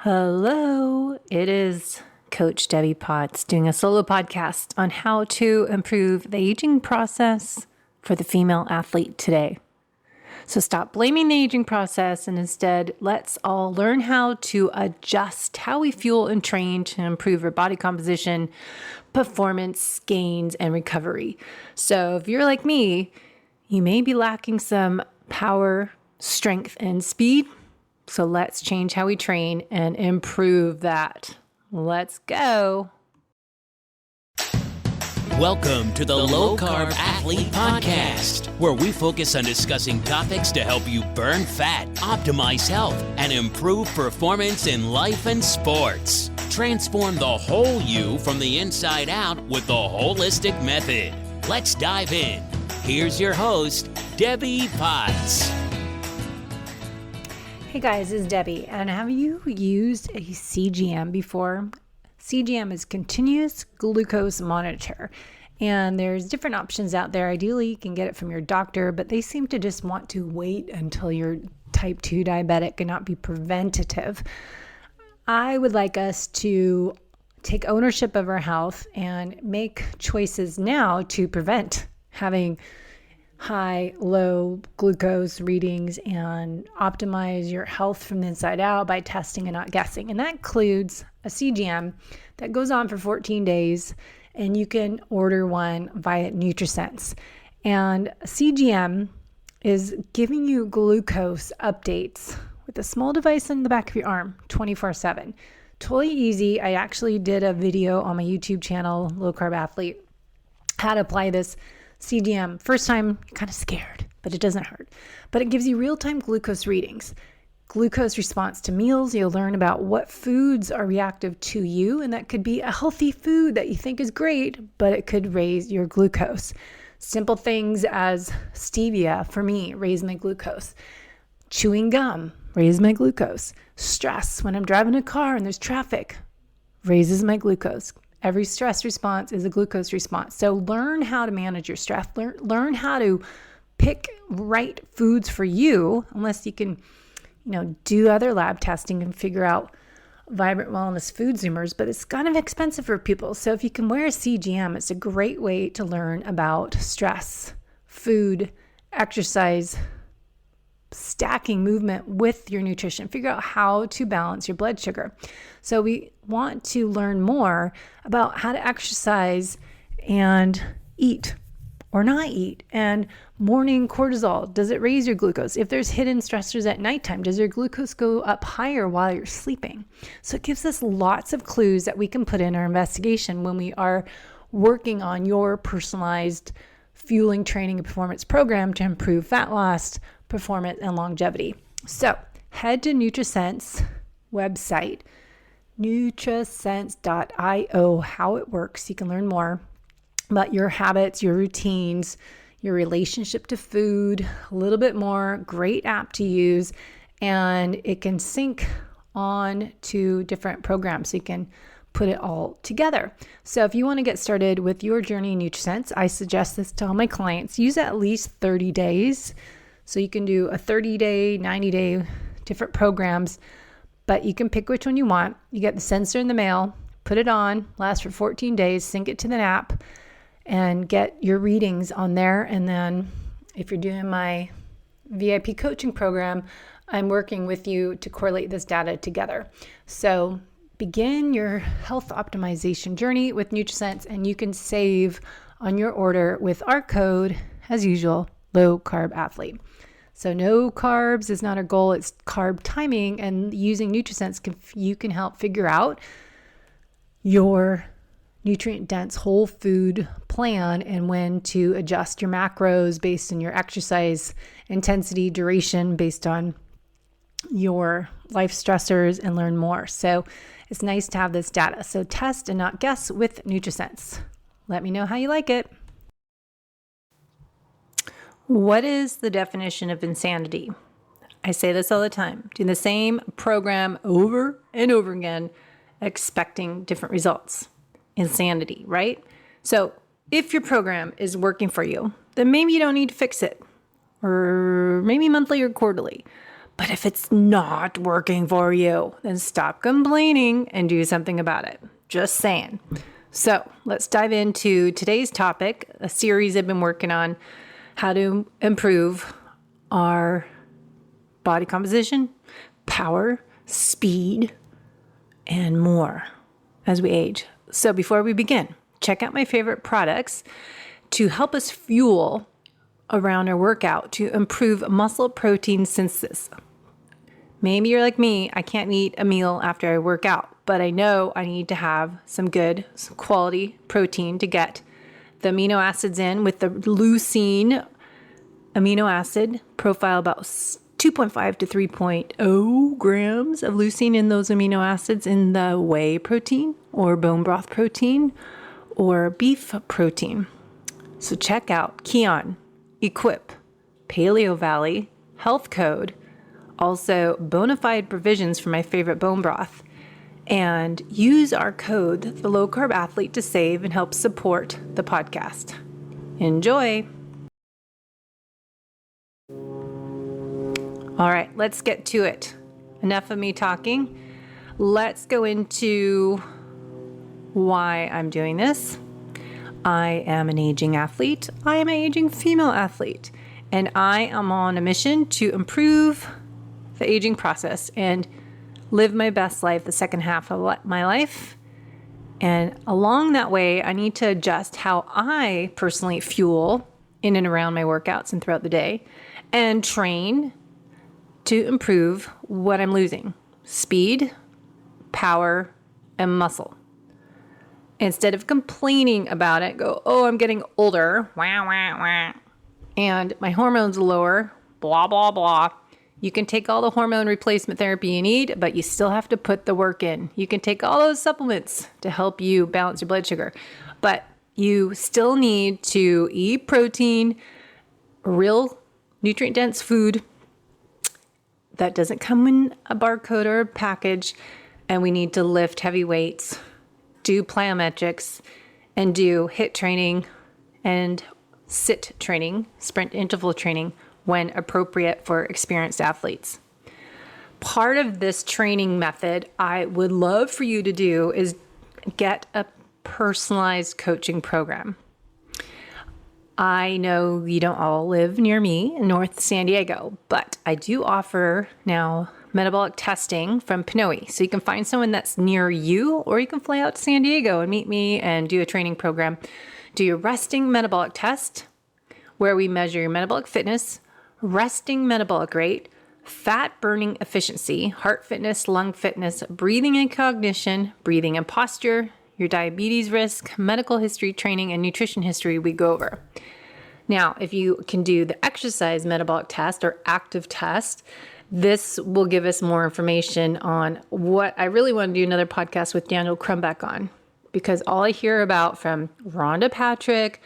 Hello, it is Coach Debbie Potts doing a solo podcast on how to improve the aging process for the female athlete today. So stop blaming the aging process and instead let's all learn how to adjust how we fuel and train to improve our body composition, performance, gains, and recovery. So if you're like me, you may be lacking some power, strength, and speed. So let's change how we train and improve that. Let's go. Welcome to the Low Carb Athlete Podcast, where we focus on discussing topics to help you burn fat, optimize health, and improve performance in life and sports. Transform the whole you from the inside out with the holistic method. Let's dive in. Here's your host, Debbie Potts. Hey guys, it's Debbie, and have you used a CGM before? CGM is continuous glucose monitor, and there's different options out there. Ideally, you can get it from your doctor, but they seem to just want to wait until you're type 2 diabetic and not be preventative. I would like us to take ownership of our health and make choices now to prevent having high, low glucose readings and optimize your health from the inside out by testing and not guessing. And that includes a CGM that goes on for 14 days, and you can order one via NutriSense. And CGM is giving you glucose updates with a small device in the back of your arm, 24/7. Totally easy. I actually did a video on my YouTube channel, Low Carb Athlete, how to apply this CGM. First time, kind of scared, but it doesn't hurt. But it gives you real-time glucose readings. Glucose response to meals. You'll learn about what foods are reactive to you, and that could be a healthy food that you think is great, but it could raise your glucose. Simple things as stevia, for me, raise my glucose. Chewing gum, raise my glucose. Stress, when I'm driving a car and there's traffic, raises my glucose. Every stress response is a glucose response. So learn how to manage your stress. Learn how to pick right foods for you, unless you can, do other lab testing and figure out vibrant wellness food zoomers, but it's kind of expensive for people. So if you can wear a CGM, it's a great way to learn about stress, food, exercise, stacking movement with your nutrition. Figure out how to balance your blood sugar. So we want to learn more about how to exercise and eat or not eat. And morning cortisol, does it raise your glucose? If there's hidden stressors at nighttime, does your glucose go up higher while you're sleeping? So it gives us lots of clues that we can put in our investigation when we are working on your personalized fueling, training, and performance program to improve fat loss, performance, and longevity. So head to NutriSense website, nutrisense.io, how it works. You can learn more about your habits, your routines, your relationship to food, a little bit more. Great app to use, and it can sync on to different programs. So you can put it all together. So if you want to get started with your journey in NutriSense, I suggest this to all my clients. Use at least 30 days. So you can do a 30-day, 90-day, different programs, but you can pick which one you want. You get the sensor in the mail, put it on, lasts for 14 days, sync it to the app, and get your readings on there. And then if you're doing my VIP coaching program, I'm working with you to correlate this data together. So begin your health optimization journey with NutriSense, and you can save on your order with our code, as usual, Low Carb Athlete. So no carbs is not our goal, it's carb timing, and using NutriSense, you can help figure out your nutrient-dense whole food plan and when to adjust your macros based on your exercise intensity, duration, based on your life stressors, and learn more. So it's nice to have this data. So test and not guess with NutriSense. Let me know how you like it. What is the definition of insanity? I say this all the time. Do the same program over and over again, expecting different results. Insanity, right? So if your program is working for you, then maybe you don't need to fix it, or maybe monthly or quarterly. But if it's not working for you, then stop complaining and do something about it. Just saying. So let's dive into today's topic, a series I've been working on, how to improve our body composition, power, speed, and more as we age. So before we begin, check out my favorite products to help us fuel around our workout to improve muscle protein synthesis. Maybe you're like me, I can't eat a meal after I work out, but I know I need to have some good quality protein to get the amino acids in with the leucine amino acid profile, about 2.5 to 3.0 grams of leucine in those amino acids in the whey protein or bone broth protein or beef protein. So check out Kion, Equip, Paleo Valley, Health Code, also Bonafide Provisions for my favorite bone broth, and use our code, the Low Carb Athlete, to save and help support the podcast. Enjoy. All right, let's get to it. Enough of me talking. Let's go into why I'm doing this. I am an aging athlete. I am an aging female athlete, and I am on a mission to improve the aging process and live my best life the second half of my life. And along that way, I need to adjust how I personally fuel in and around my workouts and throughout the day and train to improve what I'm losing: speed, power, and muscle. Instead of complaining about it, go, oh, I'm getting older, wah, wah, wah, and my hormones are lower, blah, blah, blah. You can take all the hormone replacement therapy you need, but you still have to put the work in. You can take all those supplements to help you balance your blood sugar, but you still need to eat protein, real nutrient-dense food that doesn't come in a barcode or a package, and we need to lift heavy weights, do plyometrics, and do HIIT training and sit training, sprint interval training, when appropriate for experienced athletes. Part of this training method I would love for you to do is get a personalized coaching program. I know you don't all live near me in North San Diego, but I do offer now metabolic testing from PNOE. So you can find someone that's near you, or you can fly out to San Diego and meet me and do a training program. Do your resting metabolic test, where we measure your metabolic fitness, resting metabolic rate, fat burning efficiency, heart fitness, lung fitness, breathing and cognition, breathing and posture, your diabetes risk, medical history, training, and nutrition history we go over. Now, if you can do the exercise metabolic test or active test, this will give us more information on what I really want to do another podcast with Daniel Crumback on, because all I hear about from Rhonda Patrick,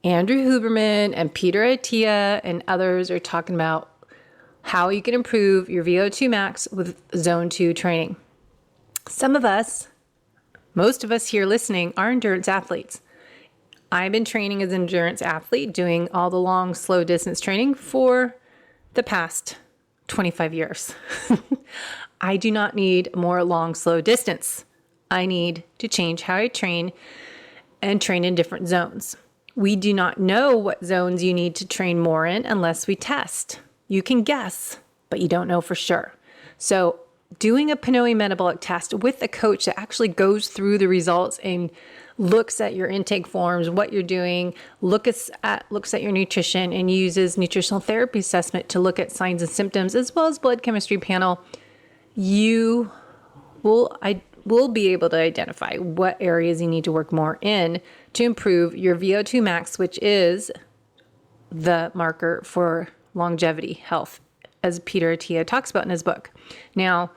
Andrew Huberman, and Peter Attia, and others are talking about how you can improve your VO2 max with zone 2 training. Most of us here listening are endurance athletes. I've been training as an endurance athlete, doing all the long, slow distance training for the past 25 years. I do not need more long, slow distance. I need to change how I train and train in different zones. We do not know what zones you need to train more in unless we test. You can guess, but you don't know for sure. So doing a PNOE metabolic test with a coach that actually goes through the results and looks at your intake forms, what you're doing, looks at your nutrition, and uses Nutritional Therapy Assessment to look at signs and symptoms, as well as blood chemistry panel, you will be able to identify what areas you need to work more in to improve your VO2 max, which is the marker for longevity health, as Peter Attia talks about in his book. Now,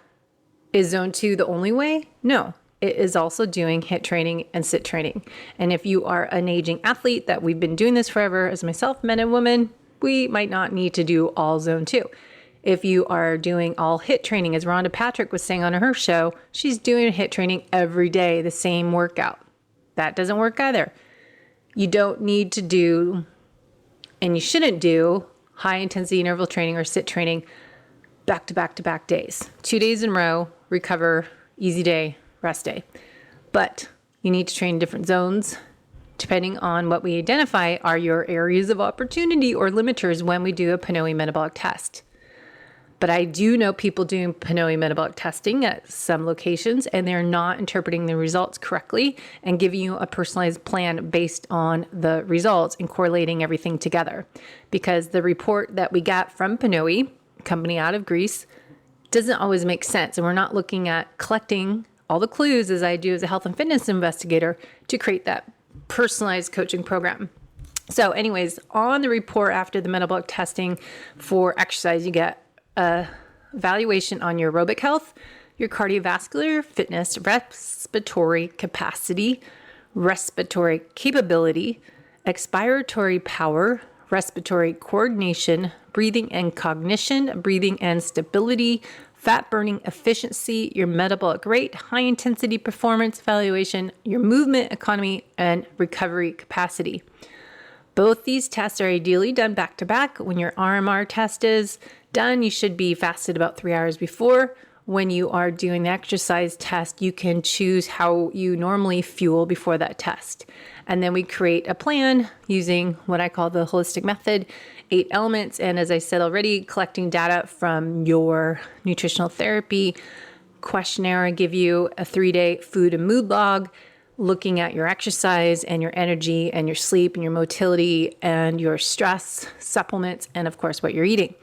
is zone 2 the only way? No. It is also doing HIIT training and sit training. And if you are an aging athlete that we've been doing this forever, as myself, men and women, we might not need to do all zone 2. If you are doing all HIIT training, as Rhonda Patrick was saying on her show, she's doing HIIT training every day, the same workout. That doesn't work either. You don't need to do, and you shouldn't do, high intensity interval training or sit training back to back to back days. 2 days in a row, recover, easy day, rest day. But you need to train different zones depending on what we identify are your areas of opportunity or limiters when we do a PNOE metabolic test. But I do know people doing PNOE metabolic testing at some locations, and they're not interpreting the results correctly and giving you a personalized plan based on the results and correlating everything together. Because the report that we got from PNOE, company out of Greece, doesn't always make sense. And we're not looking at collecting all the clues as I do as a health and fitness investigator to create that personalized coaching program. So anyways, on the report after the metabolic testing for exercise, you get a evaluation on your aerobic health, your cardiovascular fitness, respiratory capacity, respiratory capability, expiratory power, respiratory coordination, breathing and cognition, breathing and stability, fat burning efficiency, your metabolic rate, high intensity performance evaluation, your movement economy, and recovery capacity. Both these tests are ideally done back to back. When your RMR test is done, you should be fasted about 3 hours before. When you are doing the exercise test, you can choose how you normally fuel before that test. And then we create a plan using what I call the holistic method, 8 elements. And as I said already, collecting data from your nutritional therapy questionnaire. I give you a 3-day food and mood log, looking at your exercise and your energy and your sleep and your motility and your stress, supplements, and of course, what you're eating.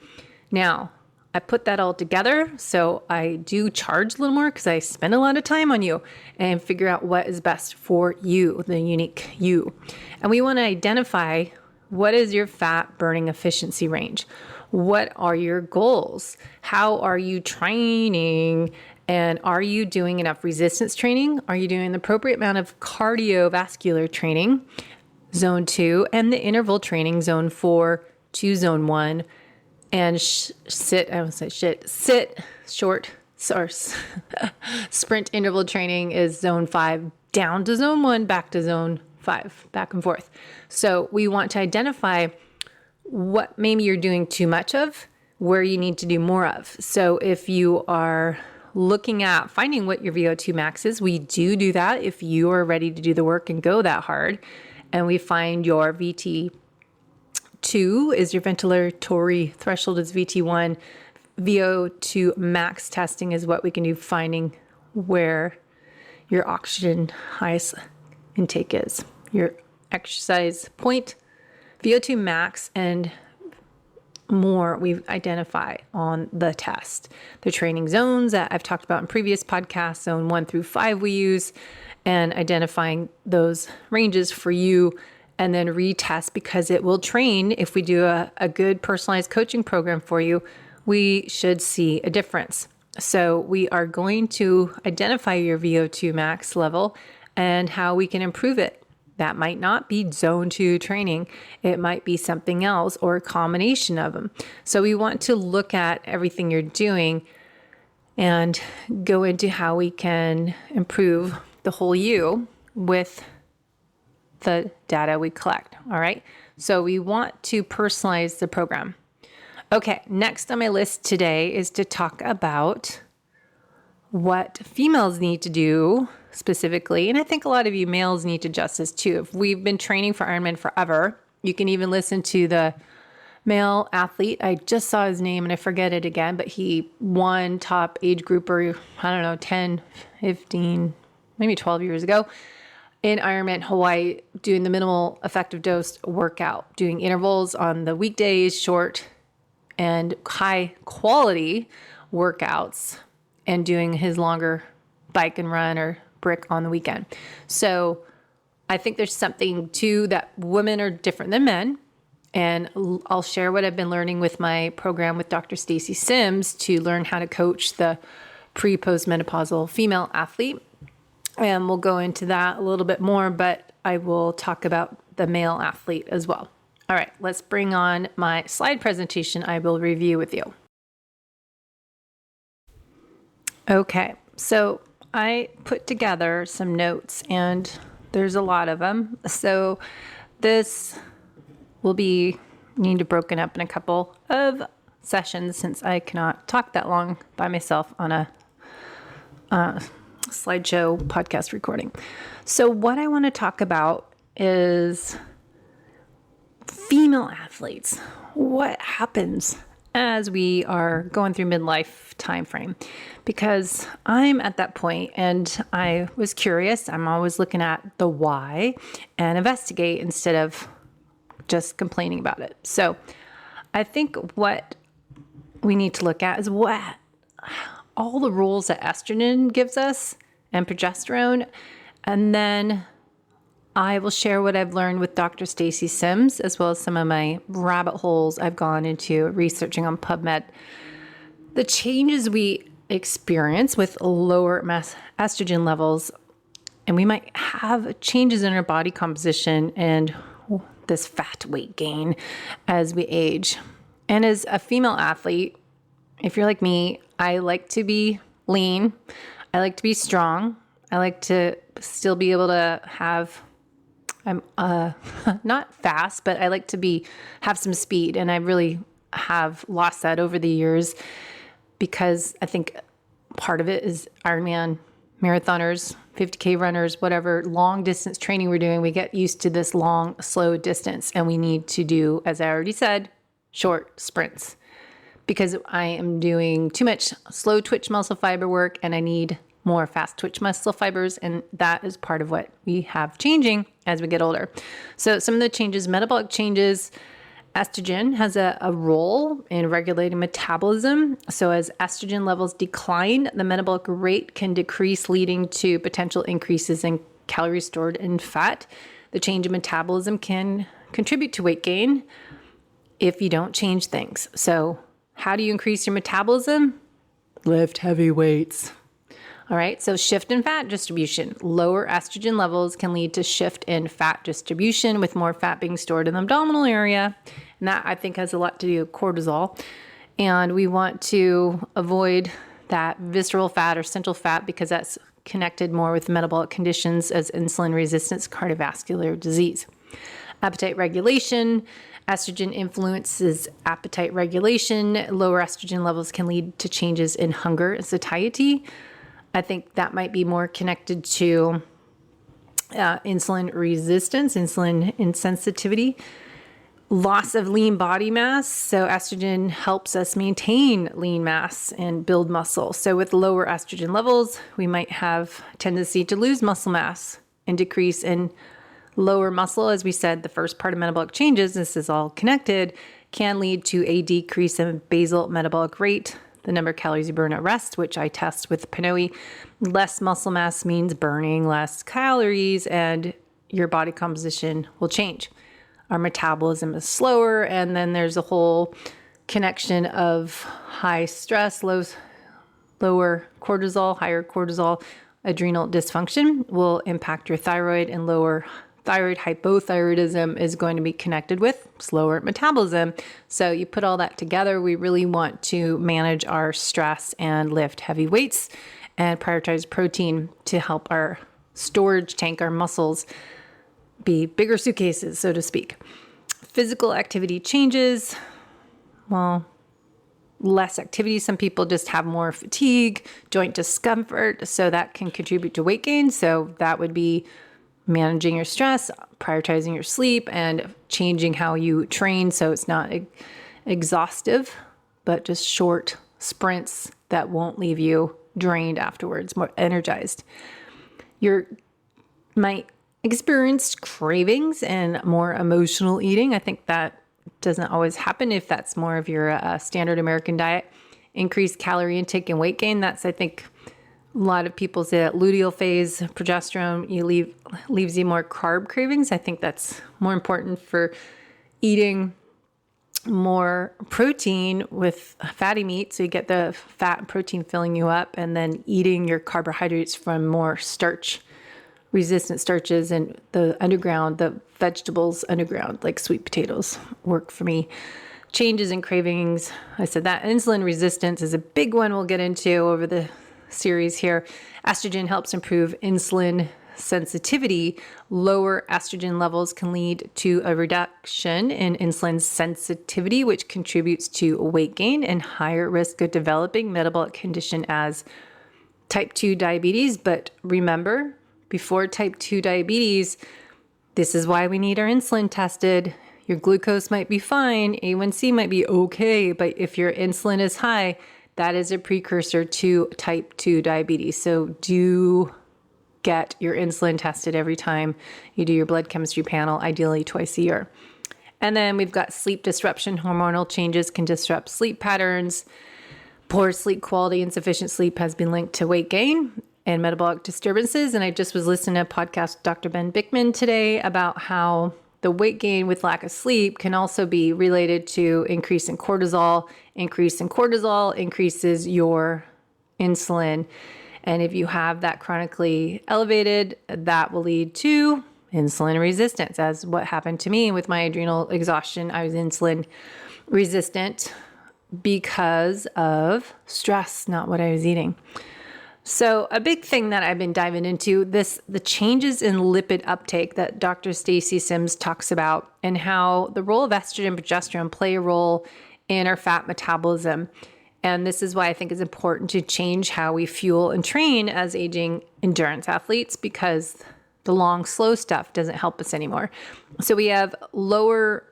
Now, I put that all together, so I do charge a little more because I spend a lot of time on you and figure out what is best for you, the unique you. And we want to identify what is your fat burning efficiency range? What are your goals? How are you training? And are you doing enough resistance training? Are you doing the appropriate amount of cardiovascular training, zone 2, and the interval training, zone 4 to zone 1, and sit, short, sprint interval training is zone 5, down to zone 1, back to zone 5, back and forth. So we want to identify what maybe you're doing too much of, where you need to do more of. So if you are looking at finding what your VO2 max is, we do that if you are ready to do the work and go that hard. And we find your VT2 is your ventilatory threshold is VT1. VO2 max testing is what we can do, finding where your oxygen highest intake is. Your exercise point, VO2 max, and more we identify on the test. The training zones that I've talked about in previous podcasts, zone 1 through 5 we use, and identifying those ranges for you, and then retest because it will train. If we do a good personalized coaching program for you, we should see a difference. So we are going to identify your VO2 max level and how we can improve it. That might not be zone 2 training. It might be something else or a combination of them. So we want to look at everything you're doing and go into how we can improve the whole you with the data we collect. All right. So we want to personalize the program. Okay. Next on my list today is to talk about what females need to do specifically. And I think a lot of you males need to adjust this too. If we've been training for Ironman forever, you can even listen to the male athlete. I just saw his name and I forget it again, but he won top age grouper, 10, 15, maybe 12 years ago in Ironman Hawaii, doing the minimal effective dose workout, doing intervals on the weekdays, short and high quality workouts, and doing his longer bike and run or brick on the weekend. So I think there's something too that women are different than men. And I'll share what I've been learning with my program with Dr. Stacy Sims to learn how to coach the pre-post-menopausal female athlete. And we'll go into that a little bit more, but I will talk about the male athlete as well. All right, let's bring on my slide presentation I will review with you. Okay, so I put together some notes and there's a lot of them. So this will be broken up in a couple of sessions since I cannot talk that long by myself on a slideshow podcast recording. So what I want to talk about is female athletes. What happens as we are going through midlife time frame? Because I'm at that point and I was curious. I'm always looking at the why and investigate instead of just complaining about it. So I think what we need to look at is what all the rules that estrogen gives us and progesterone. And then I will share what I've learned with Dr. Stacy Sims, as well as some of my rabbit holes I've gone into researching on PubMed. The changes we experience with lower estrogen levels, and we might have changes in our body composition and this fat weight gain as we age. And as a female athlete, if you're like me, I like to be lean. I like to be strong. I like to still be able to have, I'm not fast, but I like to have some speed. And I really have lost that over the years because I think part of it is Ironman marathoners, 50K runners, whatever long distance training we're doing. We get used to this long, slow distance, and we need to do, as I already said, short sprints because I am doing too much slow twitch muscle fiber work and I need more fast twitch muscle fibers. And that is part of what we have changing as we get older. So some of the changes, metabolic changes, estrogen has a role in regulating metabolism. So as estrogen levels decline, the metabolic rate can decrease, leading to potential increases in calories stored in fat. The change in metabolism can contribute to weight gain if you don't change things. So how do you increase your metabolism? Lift heavy weights. All right, so shift in fat distribution. Lower estrogen levels can lead to shift in fat distribution with more fat being stored in the abdominal area. And that, I think, has a lot to do with cortisol. And we want to avoid that visceral fat or central fat because that's connected more with metabolic conditions as insulin resistance, cardiovascular disease. Appetite regulation. Estrogen influences appetite regulation. Lower estrogen levels can lead to changes in hunger and satiety. I think that might be more connected to insulin resistance, insulin insensitivity, loss of lean body mass. So estrogen helps us maintain lean mass and build muscle. So with lower estrogen levels, we might have tendency to lose muscle mass and decrease in lower muscle. As we said, the first part of metabolic changes, this is all connected, can lead to a decrease in basal metabolic rate, the number of calories you burn at rest, which I test with PNOE. Less muscle mass means burning less calories and your body composition will change. Our metabolism is slower, and then there's a whole connection of high stress, lower cortisol, higher cortisol, adrenal dysfunction will impact your thyroid, and lower thyroid hypothyroidism is going to be connected with slower metabolism. So you put all that together, we really want to manage our stress and lift heavy weights and prioritize protein to help our storage tank, our muscles, be bigger suitcases, so to speak. Physical activity changes. Well, less activity. Some people just have more fatigue, joint discomfort, so that can contribute to weight gain. So that would be managing your stress, prioritizing your sleep, and changing how you train so it's not exhaustive, but just short sprints that won't leave you drained afterwards, more energized. You might experience cravings and more emotional eating. I think that doesn't always happen if that's more of your standard American diet. Increased calorie intake and weight gain. That's, I think, a lot of people say that luteal phase, progesterone, leaves you more carb cravings. I think that's more important for eating more protein with fatty meat. So you get the fat and protein filling you up, and then eating your carbohydrates from more starch, resistant starches, and the vegetables underground, like sweet potatoes, work for me. Changes in cravings. I said that. Insulin resistance is a big one we'll get into over the series here. Estrogen helps improve insulin sensitivity, lower estrogen levels can lead to a reduction in insulin sensitivity, which contributes to weight gain and higher risk of developing metabolic condition as type 2 diabetes. But remember, before type 2 diabetes, this is why we need our insulin tested. Your glucose might be fine, A1C might be okay, but if your insulin is high, that is a precursor to type 2 diabetes. So do get your insulin tested every time you do your blood chemistry panel, ideally twice a year. And then we've got sleep disruption. Hormonal changes can disrupt sleep patterns. Poor sleep quality, insufficient sleep has been linked to weight gain and metabolic disturbances. And I just was listening to a podcast with Dr. Ben Bickman today about how the weight gain with lack of sleep can also be related to increase in cortisol. Increase in cortisol increases your insulin. And if you have that chronically elevated, that will lead to insulin resistance, as what happened to me with my adrenal exhaustion. I was insulin resistant because of stress, not what I was eating. So a big thing that I've been diving into the changes in lipid uptake that Dr. Stacy Sims talks about, and how the role of estrogen and progesterone play a role in our fat metabolism. And this is why I think it's important to change how we fuel and train as aging endurance athletes, because the long, slow stuff doesn't help us anymore. So we have lower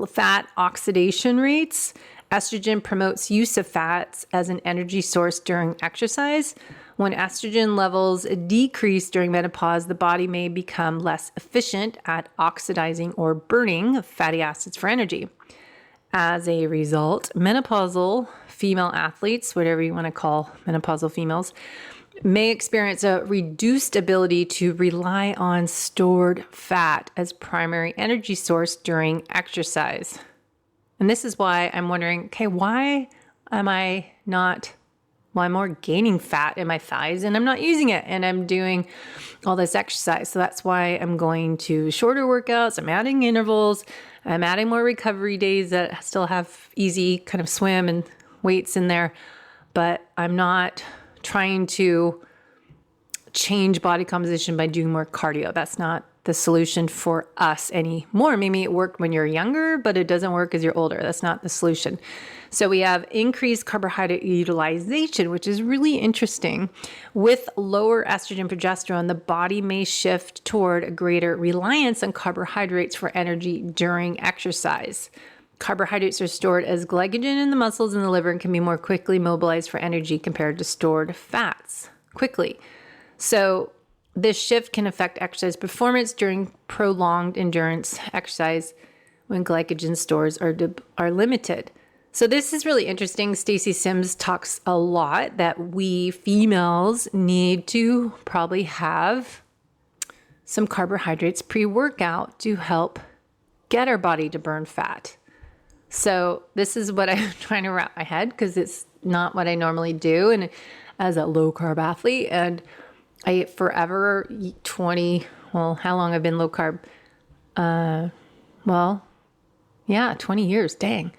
fat oxidation rates. Estrogen promotes use of fats as an energy source during exercise. When estrogen levels decrease during menopause, the body may become less efficient at oxidizing or burning fatty acids for energy. As a result, menopausal female athletes, whatever you want to call menopausal females, may experience a reduced ability to rely on stored fat as primary energy source during exercise. And this is why I'm wondering, okay, why am I more gaining fat in my thighs and I'm not using it and I'm doing all this exercise? So that's why I'm going to shorter workouts. I'm adding intervals. I'm adding more recovery days that still have easy kind of swim and weights in there, but I'm not trying to change body composition by doing more cardio. That's not the solution for us anymore. Maybe it worked when you're younger, but it doesn't work as you're older. That's not the solution. So we have increased carbohydrate utilization, which is really interesting. With lower estrogen progesterone, the body may shift toward a greater reliance on carbohydrates for energy during exercise. Carbohydrates are stored as glycogen in the muscles and the liver and can be more quickly mobilized for energy compared to stored fats quickly. So this shift can affect exercise performance during prolonged endurance exercise when glycogen stores are limited. So this is really interesting. Stacy Sims talks a lot that we females need to probably have some carbohydrates pre-workout to help get our body to burn fat. So this is what I'm trying to wrap my head, because it's not what I normally do and as a low carb athlete. And I forever 20, well, how long I've been low carb? 20 years, dang.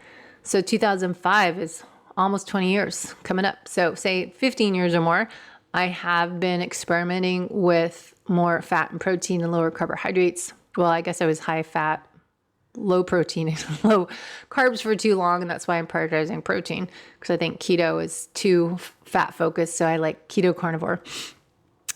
So 2005 is almost 20 years coming up. So say 15 years or more, I have been experimenting with more fat and protein and lower carbohydrates. Well, I guess I was high fat, low protein, and low carbs for too long. And that's why I'm prioritizing protein, because I think keto is too fat focused. So I like keto carnivore.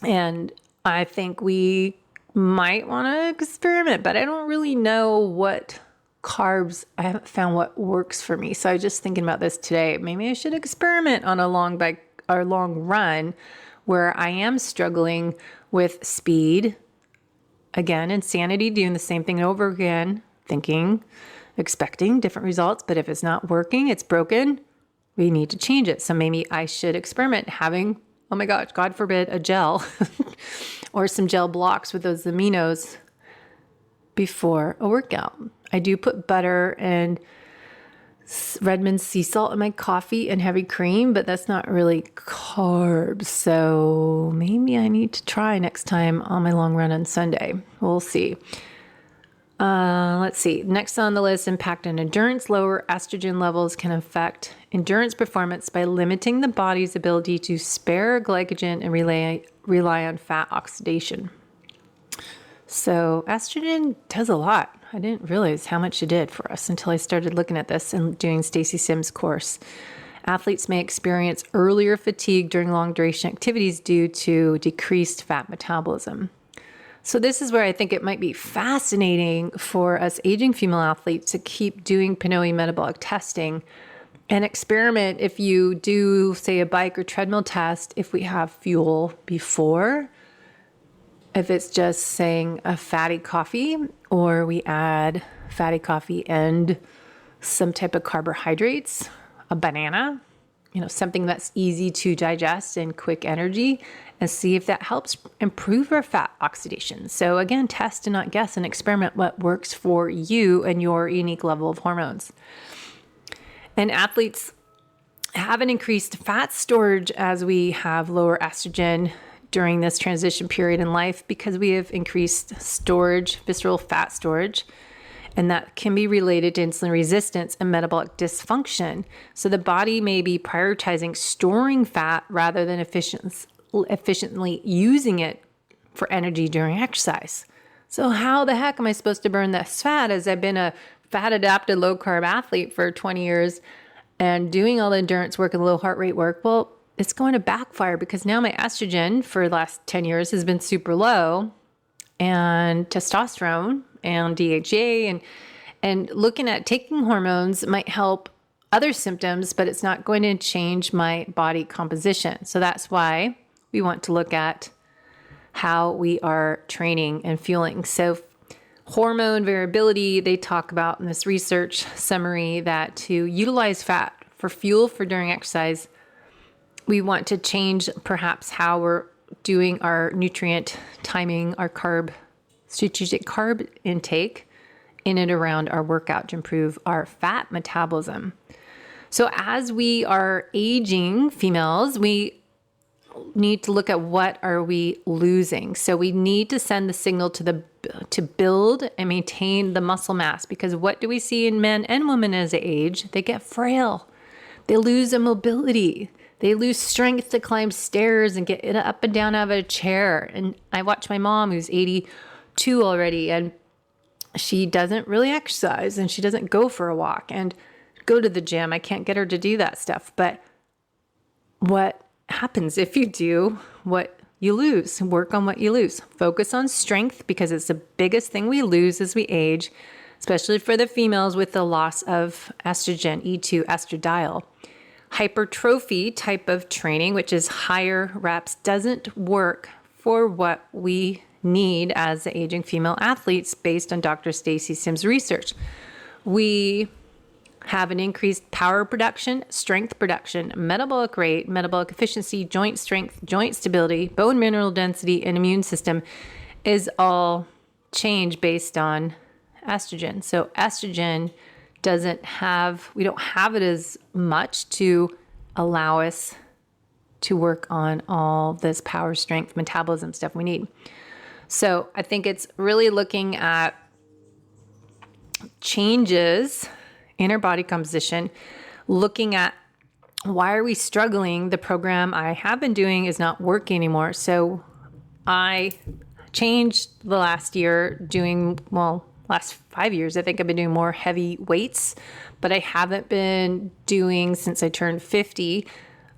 And I think we might want to experiment, but I don't really know what carbs. I haven't found what works for me. So I was just thinking about this today. Maybe I should experiment on a long bike or long run where I am struggling with speed. Again, insanity, doing the same thing over again, thinking, expecting different results. But if it's not working, it's broken, we need to change it. So maybe I should experiment having, oh my gosh, God forbid, a gel or some gel blocks with those aminos before a workout. I do put butter and Redmond sea salt in my coffee and heavy cream, but that's not really carbs. So maybe I need to try next time on my long run on Sunday. We'll see. Let's see. Next on the list, impact on endurance. Lower estrogen levels can affect endurance performance by limiting the body's ability to spare glycogen and rely on fat oxidation. So estrogen does a lot. I didn't realize how much it did for us until I started looking at this and doing Stacy Sims' course. Athletes may experience earlier fatigue during long duration activities due to decreased fat metabolism. So this is where I think it might be fascinating for us aging female athletes to keep doing PNOE metabolic testing and experiment if you do, say, a bike or treadmill test, if we have fuel before, if it's just saying a fatty coffee, or we add fatty coffee and some type of carbohydrates, a banana, something that's easy to digest and quick energy, and see if that helps improve our fat oxidation. So again, test and not guess, and experiment what works for you and your unique level of hormones. And athletes have an increased fat storage as we have lower estrogen during this transition period in life because we have increased storage, visceral fat storage, and that can be related to insulin resistance and metabolic dysfunction. So the body may be prioritizing storing fat rather than efficiently using it for energy during exercise. So how the heck am I supposed to burn this fat, as I've been a fat adapted low carb athlete for 20 years and doing all the endurance work and low heart rate work? Well, it's going to backfire because now my estrogen for the last 10 years has been super low, and testosterone and DHA and looking at taking hormones might help other symptoms, but it's not going to change my body composition. So that's why we want to look at how we are training and fueling. So hormone variability, they talk about in this research summary that to utilize fat for fuel for during exercise, we want to change perhaps how we're doing our nutrient timing, our strategic carb intake in and around our workout to improve our fat metabolism. So as we are aging females, we need to look at what are we losing. So we need to send the signal to build and maintain the muscle mass, because what do we see in men and women as they age? They get frail. They lose a mobility. They lose strength to climb stairs and get up and down out of a chair. And I watch my mom, who's 82 already, and she doesn't really exercise and she doesn't go for a walk and go to the gym. I can't get her to do that stuff. But what happens if you do what you lose? Work on what you lose. Focus on strength, because it's the biggest thing we lose as we age, especially for the females with the loss of estrogen, E2 estradiol. Hypertrophy type of training, which is higher reps, doesn't work for what we need as the aging female athletes based on Dr. Stacy Sims research. We have an increased power production, strength production, metabolic rate, metabolic efficiency, joint strength, joint stability, bone mineral density, and immune system is all change based on estrogen. So estrogen we don't have it as much to allow us to work on all this power, strength, metabolism stuff we need. So I think it's really looking at changes in our body composition, looking at why are we struggling? The program I have been doing is not working anymore. So I changed the last year last 5 years, I think I've been doing more heavy weights, but I haven't been doing since I turned 50.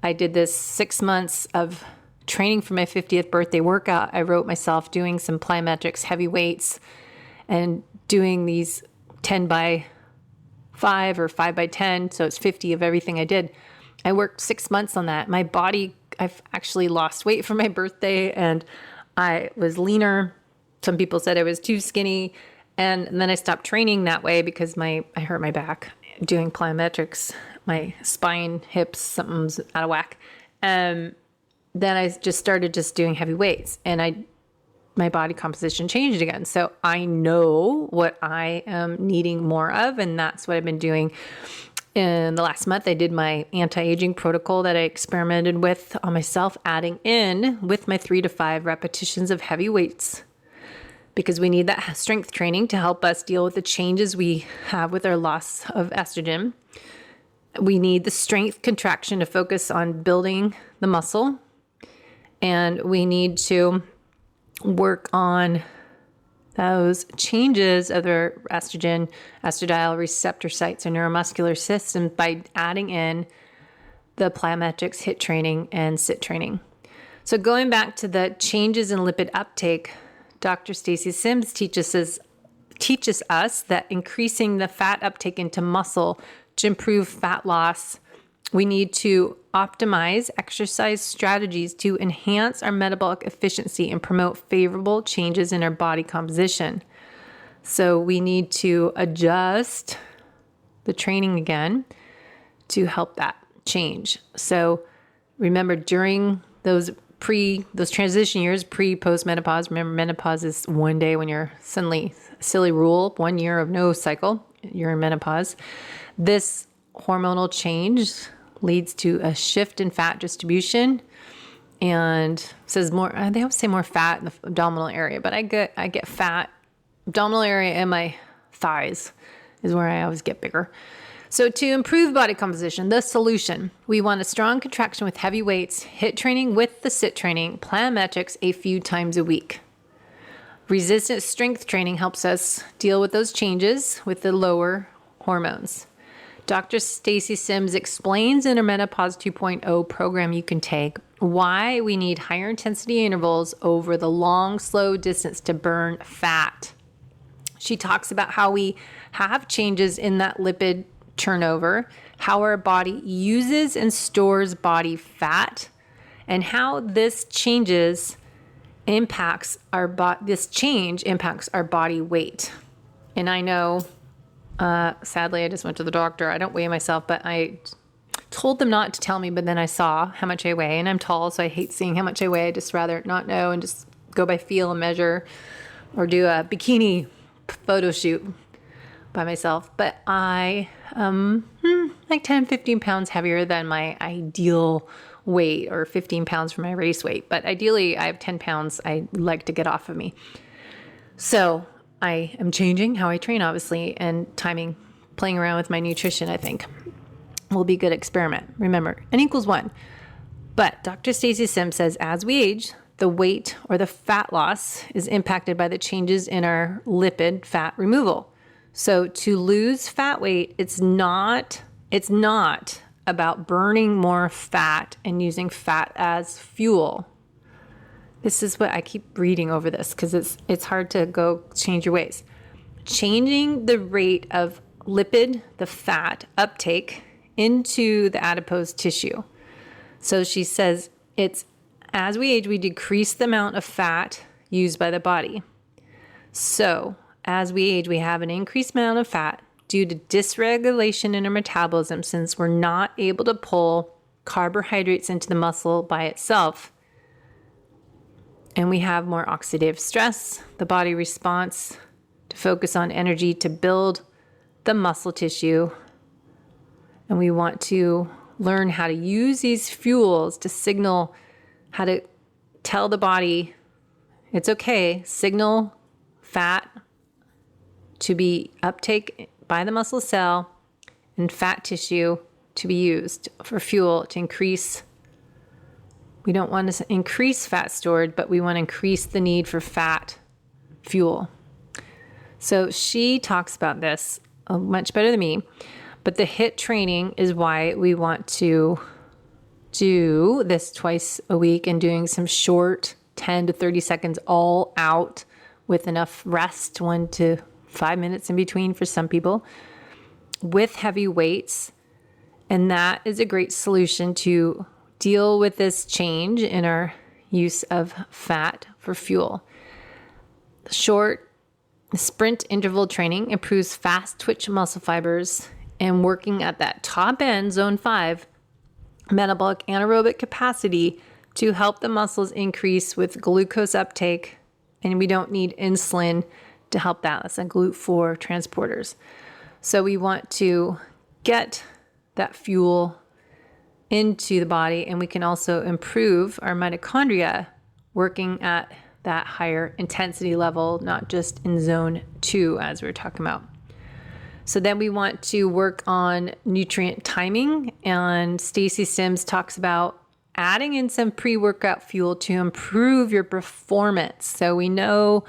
I did this 6 months of training for my 50th birthday workout. I wrote myself doing some plyometrics, heavy weights, and doing these 10 by 5 or 5 by 10. So it's 50 of everything I did. I worked 6 months on that. My body, I've actually lost weight for my birthday, and I was leaner. Some people said I was too skinny. And then I stopped training that way because I hurt my back doing plyometrics, my spine, hips, something's out of whack. Then I just started doing heavy weights, and my body composition changed again. So I know what I am needing more of, and that's what I've been doing. In the last month, I did my anti-aging protocol that I experimented with on myself, adding in with my 3 to 5 repetitions of heavy weights, because we need that strength training to help us deal with the changes we have with our loss of estrogen. We need the strength contraction to focus on building the muscle. And we need to work on those changes of their estrogen, estradiol receptor sites, and neuromuscular systems by adding in the plyometrics, HIIT training, and sit training. So going back to the changes in lipid uptake, Dr. Stacy Sims teaches us that increasing the fat uptake into muscle to improve fat loss, we need to optimize exercise strategies to enhance our metabolic efficiency and promote favorable changes in our body composition. So we need to adjust the training again to help that change. So remember, during those transition years, post menopause, remember menopause is one day when you're suddenly, silly rule, 1 year of no cycle, you're in menopause. This hormonal change leads to a shift in fat distribution and says more, they always say more fat in the abdominal area, but I get fat, abdominal area and my thighs is where I always get bigger. So to improve body composition, the solution, we want a strong contraction with heavy weights, HIIT training with the sit training, plyometrics a few times a week. Resistance strength training helps us deal with those changes with the lower hormones. Dr. Stacy Sims explains in her Menopause 2.0 program you can take why we need higher intensity intervals over the long, slow distance to burn fat. She talks about how we have changes in that lipid turnover, how our body uses and stores body fat, and how this impacts our body weight. And I know, sadly, I just went to the doctor. I don't weigh myself, but I told them not to tell me, but then I saw how much I weigh, and I'm tall, so I hate seeing how much I weigh. I just rather not know and just go by feel and measure or do a bikini photo shoot by myself. But I am like 10, 15 pounds heavier than my ideal weight, or 15 pounds for my race weight. But ideally, I have 10 pounds I like to get off of me. So I am changing how I train, obviously, and playing around with my nutrition, I think, will be a good experiment. Remember, N equals 1. But Dr. Stacy Sims says as we age, the weight or the fat loss is impacted by the changes in our lipid fat removal. So to lose fat weight, it's not about burning more fat and using fat as fuel. This is what I keep reading over this because it's hard to go change your ways. Changing the rate of lipid, the fat uptake into the adipose tissue. So she says it's as we age, we decrease the amount of fat used by the body. So as we age, we have an increased amount of fat due to dysregulation in our metabolism since we're not able to pull carbohydrates into the muscle by itself. And we have more oxidative stress. The body responds to focus on energy to build the muscle tissue. And we want to learn how to use these fuels to signal how to tell the body it's okay, signal fat to be uptake by the muscle cell and fat tissue to be used for fuel to increase. We don't want to increase fat stored, but we want to increase the need for fat fuel. So she talks about this much better than me, but the HIIT training is why we want to do this twice a week and doing some short 10 to 30 seconds all out with enough rest, 1 to 5 minutes in between for some people, with heavy weights. And that is a great solution to deal with this change in our use of fat for fuel. Short sprint interval training improves fast twitch muscle fibers, and working at that top end, zone 5, metabolic anaerobic capacity to help the muscles increase with glucose uptake. And we don't need insulin to help that. That's a GLUT4 transporters. So we want to get that fuel into the body, and we can also improve our mitochondria working at that higher intensity level, not just in zone 2 as we're talking about. So then we want to work on nutrient timing, and Stacy Sims talks about adding in some pre-workout fuel to improve your performance. So we know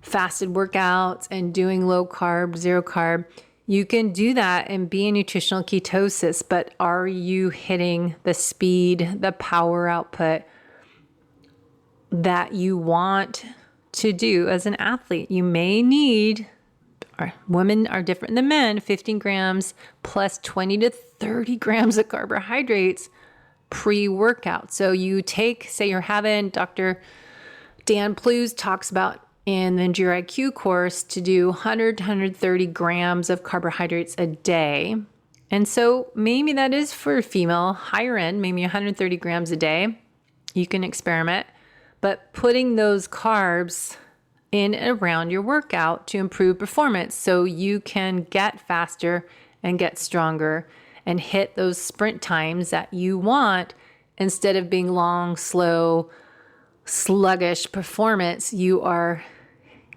fasted workouts and doing low carb, zero carb, you can do that and be in nutritional ketosis, but are you hitting the speed, the power output that you want to do as an athlete? You may need, women are different than men, 15 grams plus 20 to 30 grams of carbohydrates pre-workout. So you take, say you're having, Dr. Dan Plews talks about in the Endure IQ course to do 100 to 130 grams of carbohydrates a day. And so maybe that is for a female, higher end, maybe 130 grams a day. You can experiment, but putting those carbs in and around your workout to improve performance so you can get faster and get stronger and hit those sprint times that you want instead of being long, slow, sluggish performance. You are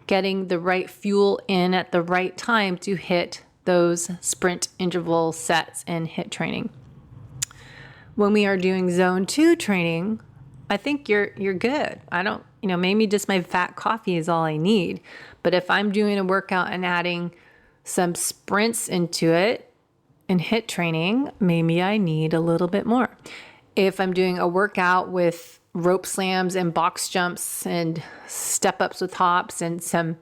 getting the right fuel in at the right time to hit those sprint interval sets and HIIT training. When we are doing zone 2 training, I think you're good. I don't, maybe just my fat coffee is all I need. But if I'm doing a workout and adding some sprints into it and HIIT training, maybe I need a little bit more. If I'm doing a workout with rope slams and box jumps and step ups with hops and some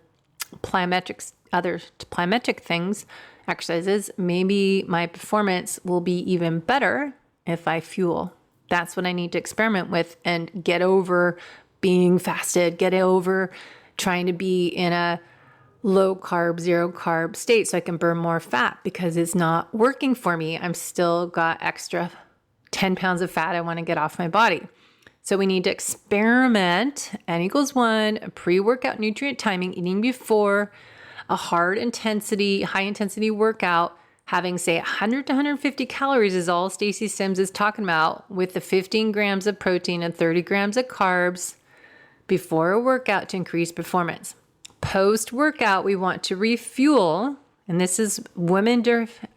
other plyometric things, exercises, maybe my performance will be even better if I fuel. That's what I need to experiment with and get over being fasted, get over trying to be in a low carb, zero carb state so I can burn more fat because it's not working for me. I'm still got extra 10 pounds of fat I want to get off my body. So we need to experiment N=1, pre-workout nutrient timing, eating before a high intensity workout, having say 100 to 150 calories is all Stacy Sims is talking about, with the 15 grams of protein and 30 grams of carbs before a workout to increase performance. Post-workout, we want to refuel, and this is women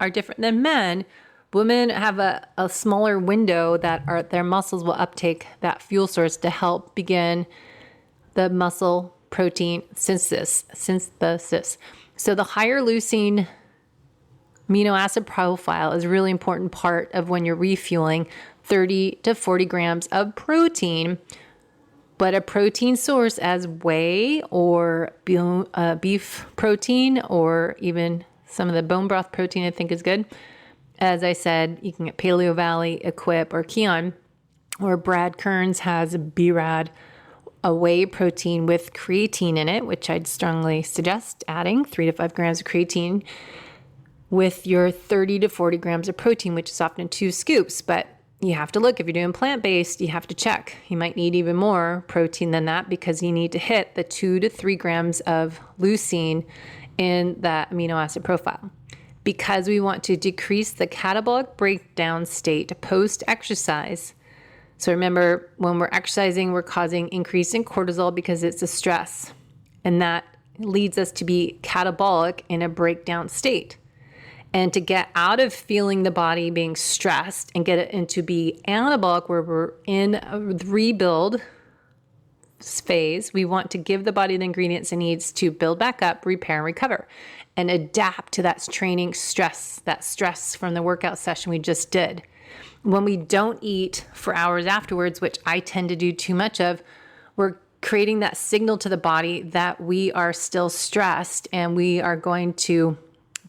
are different than men. Women have a smaller window that their muscles will uptake that fuel source to help begin the muscle protein synthesis. So the higher leucine amino acid profile is a really important part of when you're refueling 30 to 40 grams of protein, but a protein source as whey or beef protein or even some of the bone broth protein I think is good. As I said, you can get Paleo Valley, Equip, or Keon, or Brad Kearns has BRAD, a whey protein with creatine in it, which I'd strongly suggest adding 3 to 5 grams of creatine with your 30 to 40 grams of protein, which is often 2 scoops. But you have to look, if you're doing plant-based, you have to check. You might need even more protein than that because you need to hit the 2 to 3 grams of leucine in that amino acid profile. Because we want to decrease the catabolic breakdown state post-exercise. So remember, when we're exercising, we're causing increase in cortisol because it's a stress. And that leads us to be catabolic in a breakdown state. And to get out of feeling the body being stressed and get it into be anabolic, where we're in a rebuild phase, we want to give the body the ingredients it needs to build back up, repair, and recover, and adapt to that training stress, that stress from the workout session we just did. When we don't eat for hours afterwards, which I tend to do too much of, we're creating that signal to the body that we are still stressed and we are going to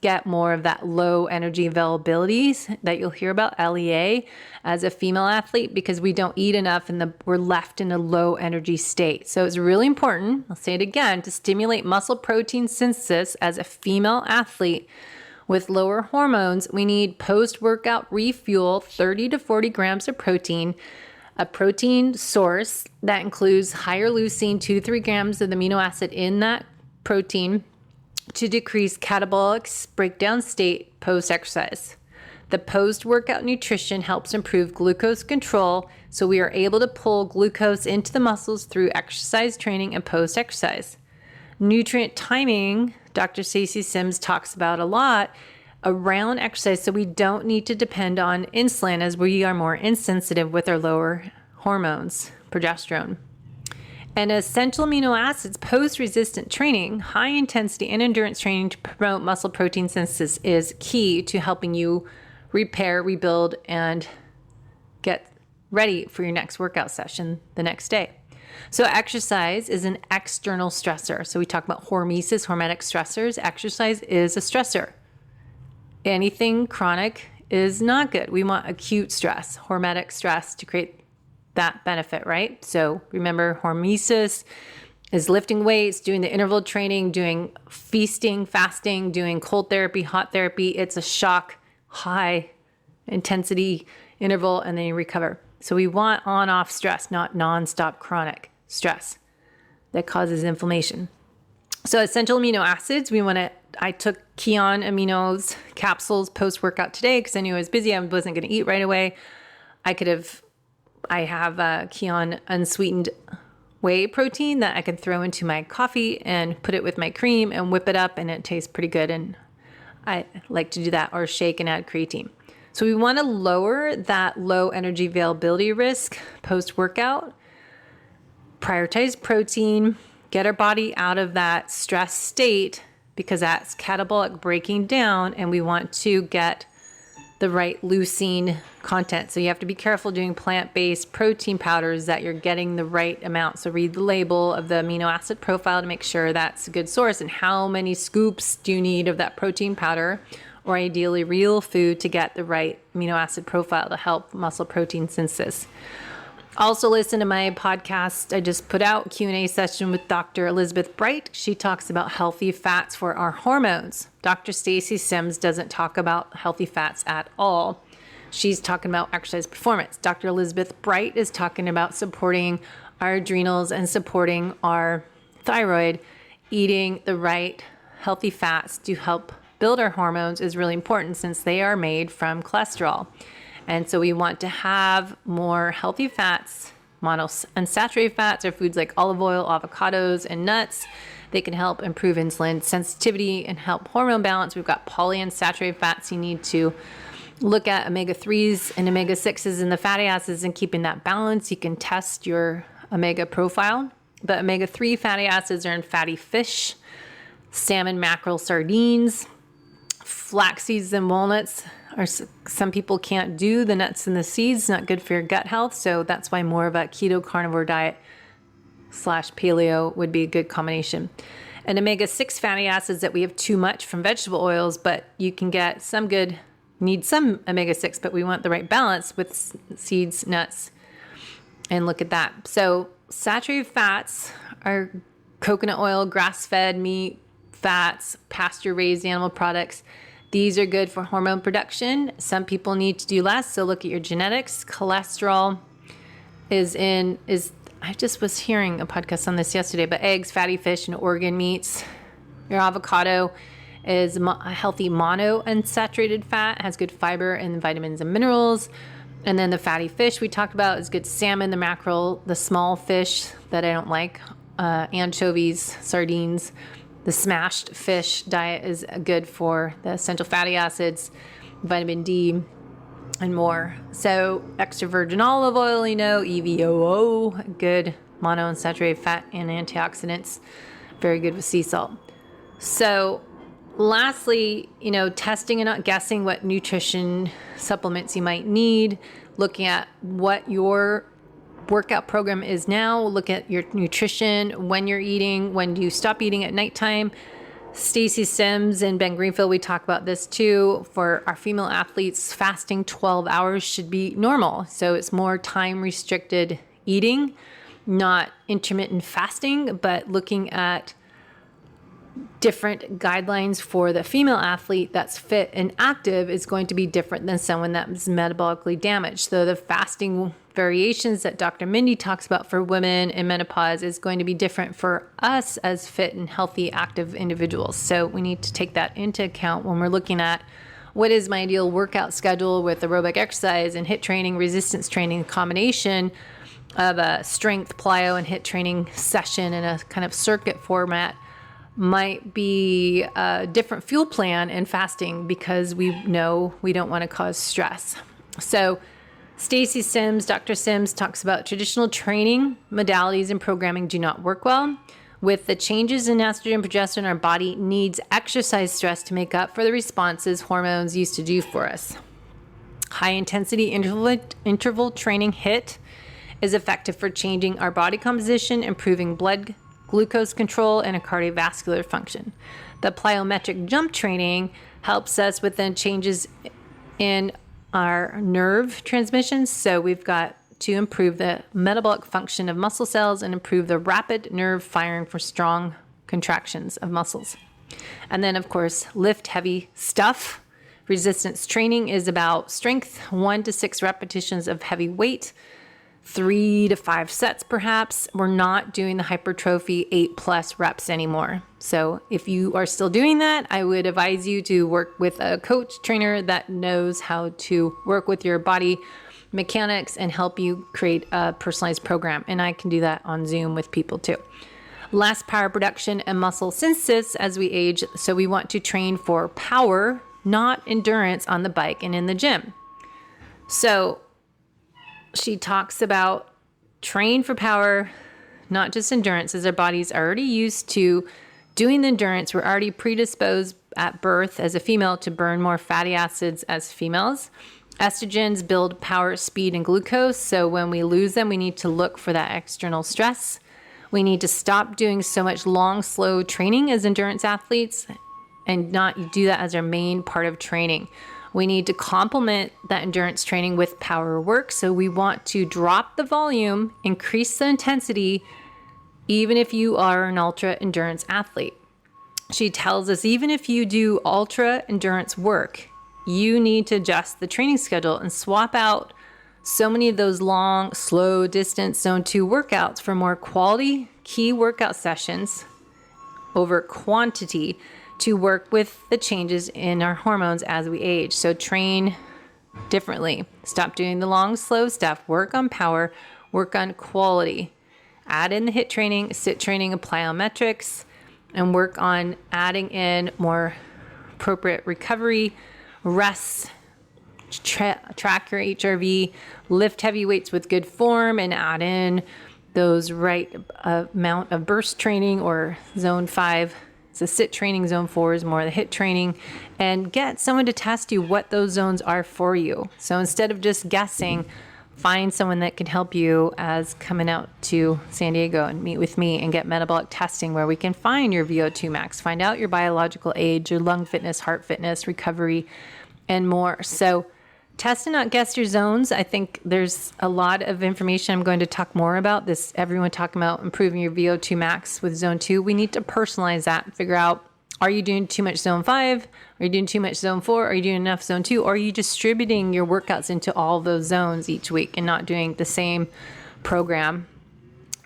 get more of that low energy availabilities that you'll hear about, LEA, as a female athlete, because we don't eat enough and we're left in a low energy state. So it's really important, I'll say it again, to stimulate muscle protein synthesis as a female athlete with lower hormones. We need post-workout refuel 30 to 40 grams of protein, a protein source that includes higher leucine, 2 to 3 grams of the amino acid in that protein, to decrease catabolic breakdown state post-exercise. The post-workout nutrition helps improve glucose control, so we are able to pull glucose into the muscles through exercise training and post-exercise. Nutrient timing, Dr. Stacy Sims talks about a lot around exercise, so we don't need to depend on insulin as we are more insensitive with our lower hormones, progesterone. And essential amino acids post-resistant training, high intensity and endurance training to promote muscle protein synthesis is key to helping you repair, rebuild, and get ready for your next workout session the next day. So exercise is an external stressor. So we talk about hormesis, hormetic stressors. Exercise is a stressor. Anything chronic is not good. We want acute stress, hormetic stress to create that benefit, right? So remember, hormesis is lifting weights, doing the interval training, doing feasting, fasting, doing cold therapy, hot therapy. It's a shock, high intensity interval, and then you recover. So we want on-off stress, not nonstop chronic stress that causes inflammation. So essential amino acids, I took Kion Aminos capsules post-workout today because I knew I was busy. I wasn't going to eat right away. I have Kion unsweetened whey protein that I can throw into my coffee and put it with my cream and whip it up, and it tastes pretty good. And I like to do that, or shake and add creatine. So we want to lower that low energy availability risk post-workout, prioritize protein, get our body out of that stress state because that's catabolic breaking down, and we want to get the right leucine content. So you have to be careful doing plant-based protein powders that you're getting the right amount. So read the label of the amino acid profile to make sure that's a good source, and how many scoops do you need of that protein powder, or ideally real food, to get the right amino acid profile to help muscle protein synthesis. Also listen to my podcast. I just put out a Q&A session with Dr. Elizabeth Bright. She talks about healthy fats for our hormones. Dr. Stacy Sims doesn't talk about healthy fats at all. She's talking about exercise performance. Dr. Elizabeth Bright is talking about supporting our adrenals and supporting our thyroid. Eating the right healthy fats to help build our hormones is really important since they are made from cholesterol. And so we want to have more healthy fats. Monounsaturated fats are foods like olive oil, avocados, and nuts. They can help improve insulin sensitivity and help hormone balance. We've got polyunsaturated fats. You need to look at omega-3s and omega-6s and the fatty acids and keeping that balance. You can test your omega profile. But omega-3 fatty acids are in fatty fish, salmon, mackerel, sardines, flax seeds, and walnuts. Some people can't do the nuts and the seeds, not good for your gut health. So that's why more of a keto carnivore diet / paleo would be a good combination. And omega-6 fatty acids that we have too much from vegetable oils, but you can get some good, need some omega-6, but we want the right balance with seeds, nuts, and look at that. So saturated fats are coconut oil, grass-fed meat, fats, pasture-raised animal products. These are good for hormone production. Some people need to do less, so look at your genetics. Cholesterol I just was hearing a podcast on this yesterday, but eggs, fatty fish, and organ meats. Your avocado is a healthy monounsaturated fat, has good fiber and vitamins and minerals. And then the fatty fish we talked about is good salmon, the mackerel, the small fish that I don't like, anchovies, sardines. The smashed fish diet is good for the essential fatty acids, vitamin D, and more. So extra virgin olive oil, EVOO, good monounsaturated fat and antioxidants, very good with sea salt. So lastly, testing and not guessing what nutrition supplements you might need, looking at what your workout program is now, look at your nutrition, when you're eating, when do you stop eating at nighttime. Stacy Sims and Ben Greenfield, we talk about this too. For our female athletes, fasting 12 hours should be normal. So it's more time restricted eating, not intermittent fasting, but looking at different guidelines for the female athlete that's fit and active is going to be different than someone that's metabolically damaged. So the fasting variations that Dr. Mindy talks about for women in menopause is going to be different for us as fit and healthy, active individuals. So we need to take that into account when we're looking at what is my ideal workout schedule with aerobic exercise and HIIT training, resistance training, combination of a strength, plyo, and HIIT training session in a kind of circuit format might be a different fuel plan in fasting, because we know we don't want to cause stress. So Stacy Sims, Dr. Sims, talks about traditional training modalities and programming do not work well. With the changes in estrogen and progesterone, our body needs exercise stress to make up for the responses hormones used to do for us. High intensity interval training HIIT is effective for changing our body composition, improving blood glucose control, and a cardiovascular function. The plyometric jump training helps us with the changes in our nerve transmissions. So we've got to improve the metabolic function of muscle cells and improve the rapid nerve firing for strong contractions of muscles. And then, of course, lift heavy stuff. Resistance training is about strength, 1 to 6 repetitions of heavy weight, 3 to 5 sets perhaps. We're not doing the hypertrophy 8+ reps anymore. So if you are still doing that, I would advise you to work with a coach trainer that knows how to work with your body mechanics and help you create a personalized program. And I can do that on Zoom with people too. Less power production and muscle synthesis as we age. So we want to train for power, not endurance on the bike and in the gym. So she talks about train for power, not just endurance, as our body's already used to doing the endurance. We're already predisposed at birth as a female to burn more fatty acids as females. Estrogens build power, speed, and glucose. So when we lose them, we need to look for that external stress. We need to stop doing so much long, slow training as endurance athletes and not do that as our main part of training. We need to complement that endurance training with power work. So we want to drop the volume, increase the intensity, even if you are an ultra endurance athlete. She tells us even if you do ultra endurance work, you need to adjust the training schedule and swap out so many of those long, slow distance zone 2 workouts for more quality key workout sessions over quantity to work with the changes in our hormones as we age. So train differently. Stop doing the long, slow stuff. Work on power, work on quality. Add in the HIIT training, sit training, and plyometrics, and work on adding in more appropriate recovery, rest, track your HRV, lift heavy weights with good form, and add in those right amount of burst training or zone 5. So sit training, zone 4 is more the HIIT training, and get someone to test you what those zones are for you. So instead of just guessing, find someone that can help you as coming out to San Diego and meet with me and get metabolic testing where we can find your VO2 max, find out your biological age, your lung fitness, heart fitness, recovery, and more. So test and not guess your zones. I think there's a lot of information I'm going to talk more about this. Everyone talking about improving your VO2 max with zone 2. We need to personalize that and figure out, are you doing too much zone 5? Are you doing too much zone 4? Are you doing enough zone 2? Or are you distributing your workouts into all those zones each week and not doing the same program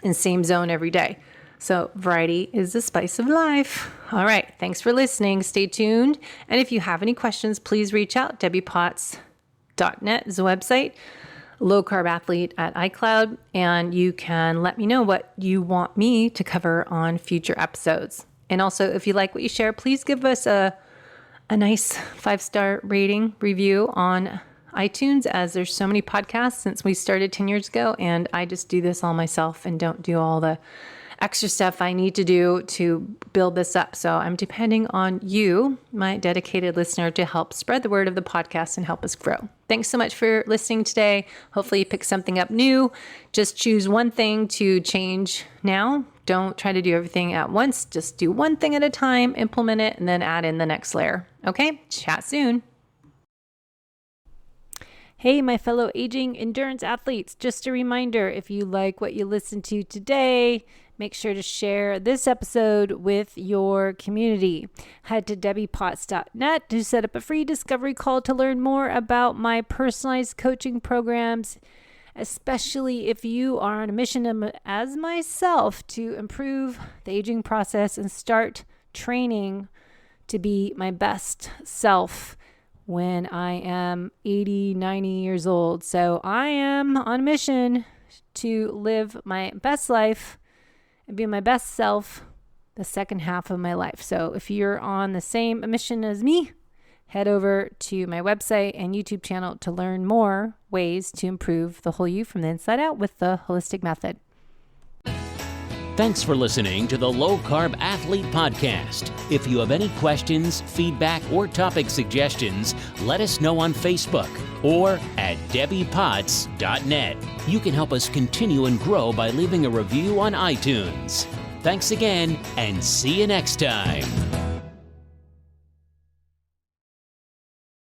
and same zone every day? So variety is the spice of life. All right. Thanks for listening. Stay tuned. And if you have any questions, please reach out. DebbiePotts.net is the website. Low Carb Athlete at iCloud. And you can let me know what you want me to cover on future episodes. And also, if you like what you share, please give us a nice 5-star rating review on iTunes, as there's so many podcasts since we started 10 years ago. And I just do this all myself and don't do all the extra stuff I need to do to build this up. So I'm depending on you, my dedicated listener, to help spread the word of the podcast and help us grow. Thanks so much for listening today. Hopefully you pick something up new. Just choose one thing to change now. Don't try to do everything at once. Just do one thing at a time, implement it, and then add in the next layer. Okay, chat soon. Hey, my fellow aging endurance athletes, just a reminder, if you like what you listened to today, make sure to share this episode with your community. Head to DebbiePotts.net to set up a free discovery call to learn more about my personalized coaching programs, especially if you are on a mission as myself to improve the aging process and start training to be my best self when I am 80, 90 years old. So I am on a mission to live my best life and be my best self the second half of my life. So if you're on the same mission as me, head over to my website and YouTube channel to learn more ways to improve the whole you from the inside out with the holistic method. Thanks for listening to the Low Carb Athlete Podcast. If you have any questions, feedback, or topic suggestions, let us know on Facebook or at debbiepotts.net. You can help us continue and grow by leaving a review on iTunes. Thanks again, and see you next time.